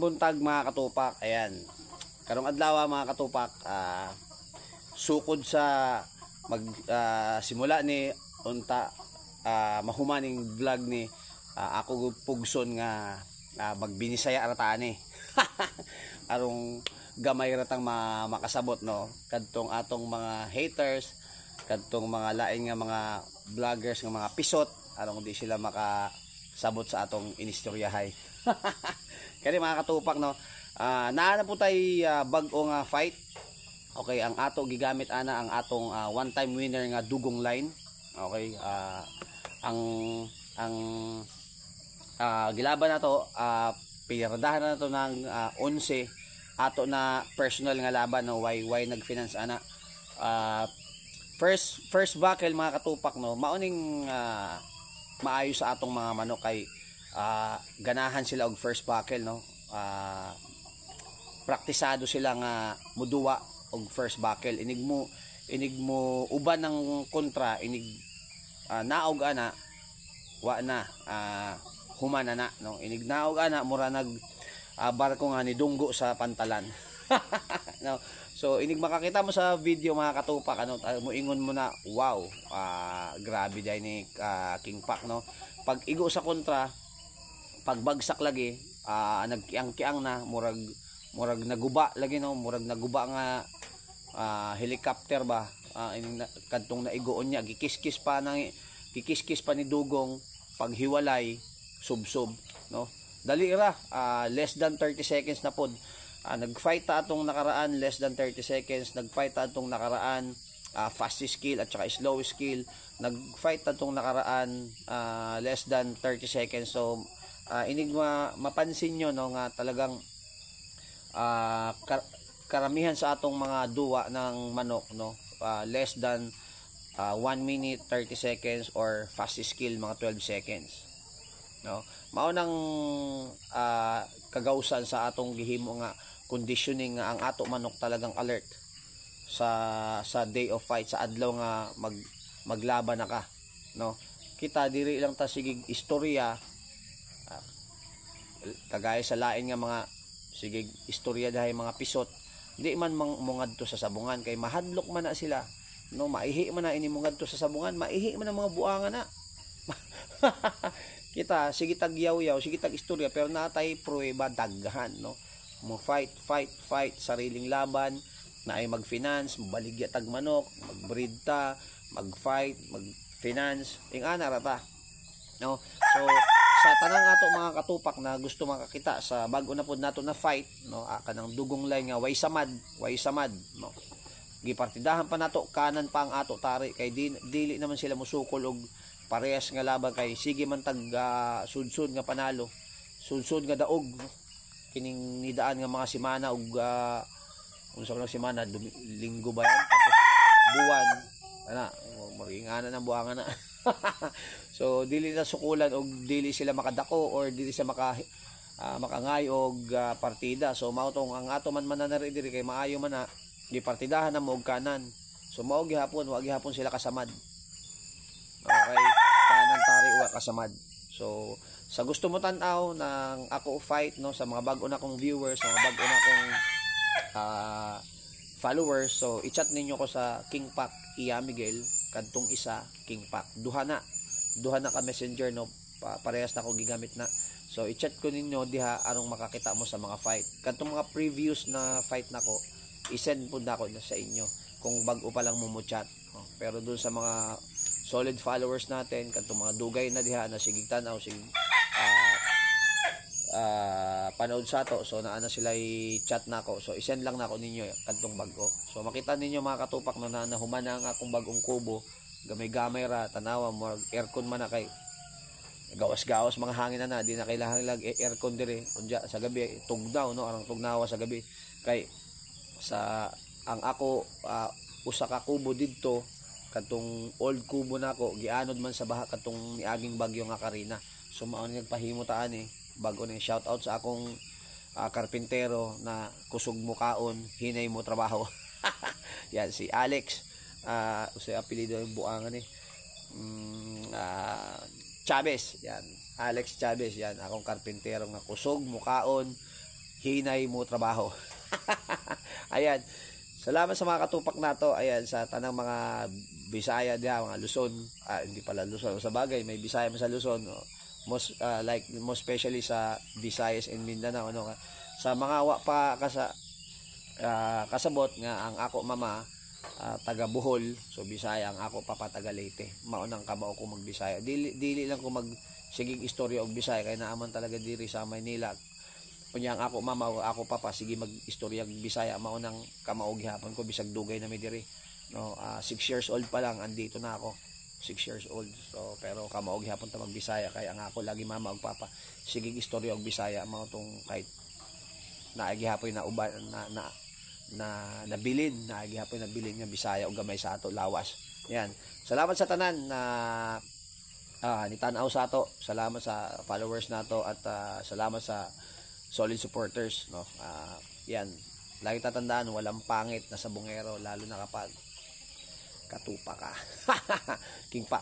Buntag mga katupak, ayan. Karong adlaw mga katupak, sukod sa simula ni unta mahumaning vlog ni ako pugson nga magbinisaya ratani. Arong gamay ratang makasabot no kadtong atong mga haters, kadtong mga lain nga mga vloggers nga mga pisot arong di sila makasabot sa atong inistoryahay. Kani mga katupak no, naana po tay bag-o nga fight. Okay, ang ato gigamit ana ang atong one time winner nga dugong line. Okay, ang gilaban nato, piniradahan na to ng 11 ato na personal nga laban no, why nag-finance ana. First buckle mga katupak no, mauning maayo sa atong mga manok kay ganahan sila og first buckle no. Praktisado sila nga muduwa og first buckle. Inig mo uban ng kontra, inig naog ana wa na humana na no. Inig naog ana mura nag barko nga ni dunggo sa pantalan. No. So inig makakita mo sa video mga katupak ano, moingon mo na wow, grabe day ni King Pak no. Pag igo sa kontra, pagbagsak lagi, nagkiang-kiang na, murag naguba lagi no, murag naguba nga helicopter ba, kadtong naigoon niya, gikiskis pa ni dugong, paghiwalay, subsob no. Dali ra, less than 30 seconds na pod. Nagfight ta atong nakaraan, less than 30 seconds, nagfight ta atong nakaraan, fast skill at saka slow skill, nagfight ta atong nakaraan, less than 30 seconds. So inig mapansin nyo no nga talagang karamihan sa atong mga duwa ng manok no, less than 1 minute 30 seconds or fast skill mga 12 seconds no. Mao nang kagawsan sa atong gihimo nga conditioning nga ang ato manok talagang alert sa day of fight, sa adlaw nga maglaban na ka no. Kita diri lang ta sigig istorya, kagaya sa lain nga mga sige istorya dahay mga pisot, di man mungadto sa sabungan kay mahadlok man na sila no, maihi man na ini mungadto sa sabungan, maihi man ang mga buangan na. Kita sige tagyaw-yaw, sige tag istorya pero natay pruweba daghan no. Mo fight sariling laban na ay mag-finance, baligya tag manok, mag-breed ta, mag-fight, mag-finance, ingana rata no. So sa tanang ato mga katupak na gusto makakita sa bago na pod nato na fight no, kanang dugong line nga way samad no, gipartidahan pa nato kanan pa ang ato tari kay dili naman sila musukol og parehas nga laban kay sige man tag sudsud nga panalo, sudsud nga daog no? Kining nidaan nga mga semana og unsa man semana, linggo ba yan, tapos buwan ana magingana ng buwangan na. So dili na sukulan og dili sila makadako or dili sila makangay og partida. So mao tong ang ato man mananari diri kay maayo man na gipartidahan na mo og kanan. So mao gihapon wa gihapon sila kasamad. Okay, kanan tari wa kasamad. So sa gusto mo tan-aw ng ako fight no, sa mga bag-o na kong viewers, sa mga bag-o na kong followers, so i-chat ninyo ko sa King Pak Iya Miguel kadtong isa King Pak. Duha na ka messenger no, parehas na ako gigamit na. So i-chat ko ninyo diha arong makakita mo sa mga fight. Kadtong mga previous na fight nako, i-send pud nako na sa inyo kung bag-o pa lang mo chat. Pero dun sa mga solid followers natin, kadtong mga dugay na diha na sigig tan-aw, sigig panood sa to, so naa na sila i-chat nako. So i-send lang nako ninyo kadtong bag-o. So makita ninyo mga katupak no, na humana ang akong bagong kubo, gamay-gamay ra, tanawa mo aircon man na kay gawas-gawas mga hangin na di na kailangan lag aircon dire unya sa gabi tugnaw no, arang tugnawa sa gabi kay sa ang ako usa ka kubo didto kadtong old kubo nako gianod man sa baha kadtong niaging bagyo nga Karina. So mao ni nagpahimo taan bago ni shout out sa akong karpintero na kusog mo kaon, hinay mo trabaho. Yan si Alex, usay apelyido yung buangan Chavez, yan Alex Chavez, yan akong karpintero nga kusog mukaon, hinay mo trabaho. Ayan. Salamat sa mga katupak nato. Ayan, sa tanang mga Bisaya diha, mga Luzon. Hindi pala Luzon. Sa bagay, may Bisaya man sa Luzon. Most especially sa Visayas and Mindanao, ano. Sa mga wa pa kasabot nga ang ako mama taga Bohol, so Bisaya, ang ako papa taga Leyte. Maunang kamao ko magbisaya. Dili lang ko sigig istorya og Bisaya kay naaman talaga diri sa Maynila. Kunya ang ako mama o ako papa sige mag-istorya og Bisaya, maunang kamao gihapon ko bisag dugay na mi diri. No, 6 years old pa lang andito na ako. 6 years old. So pero kamao gihapon ta magbisaya kay ang ako lagi mama ug papa sige istorya og Bisaya mao tong kahit naagihapon na uban nabilin nga Bisaya ug gamay sa ato lawas. Yan. Salamat sa tanan na nitanaw sa ato. Salamat sa followers nato at salamat sa solid supporters, no. Yan. Lagi tatandaan, walang pangit na sabongero lalo na kapag katupa ka. King pa.